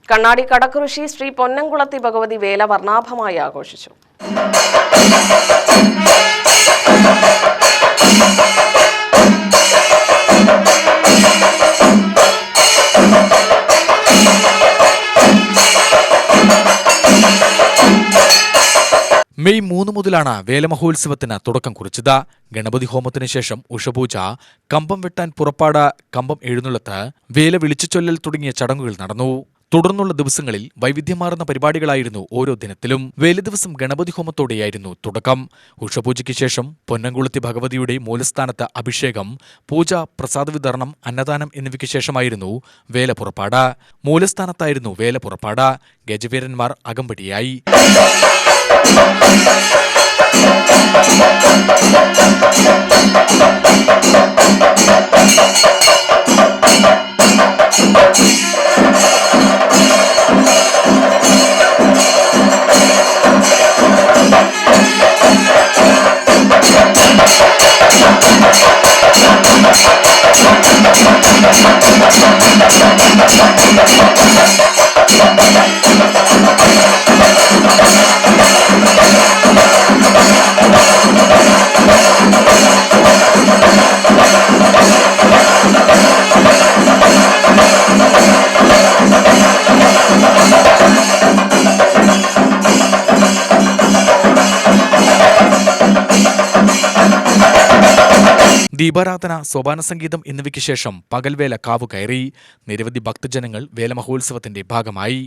കണ്ണാടി കടക്കുറിശി ശ്രീ പൊന്നംകുളത്തി ഭഗവതി വേല വർണ്ണാഭമായി ആഘോഷിച്ചു. മെയ് 3 മുതലാണ് വേലമഹോത്സവത്തിന് തുടക്കം കുറിച്ചത്. ഗണപതി ഹോമത്തിന് ശേഷം ഉഷപൂജ, കമ്പം വെട്ടാൻ പുറപ്പാട്, കമ്പം എഴുന്നള്ളത്ത്, വേല വിളിച്ചുചൊല്ലൽ തുടങ്ങിയ ചടങ്ങുകൾ നടന്നു. തുടർന്നുള്ള ദിവസങ്ങളിൽ വൈവിധ്യമാർന്ന പരിപാടികളായിരുന്നു ഓരോ ദിനത്തിലും. വേല ദിവസം ഗണപതി ഹോമത്തോടെയായിരുന്നു തുടക്കം. ഉഷപൂജയ്ക്ക് ശേഷം പൊന്നംകുളത്തി ഭഗവതിയുടെ മൂലസ്ഥാനത്ത് അഭിഷേകം, പൂജ, പ്രസാദ വിതരണം, അന്നദാനം എന്നിവയ്ക്ക് ശേഷമായിരുന്നു വേല പുറപ്പാട്. മൂലസ്ഥാനത്തായിരുന്നു വേല പുറപ്പാട്. ഗജവീരന്മാർ അകമ്പടിയായി. ദീപാരാധന, സോപാന സംഗീതം എന്നിവയ്ക്ക് ശേഷം പകൽവേല കാവുകയറി. നിരവധി ഭക്തജനങ്ങൾ വേലമഹോത്സവത്തിന്റെ ഭാഗമായി.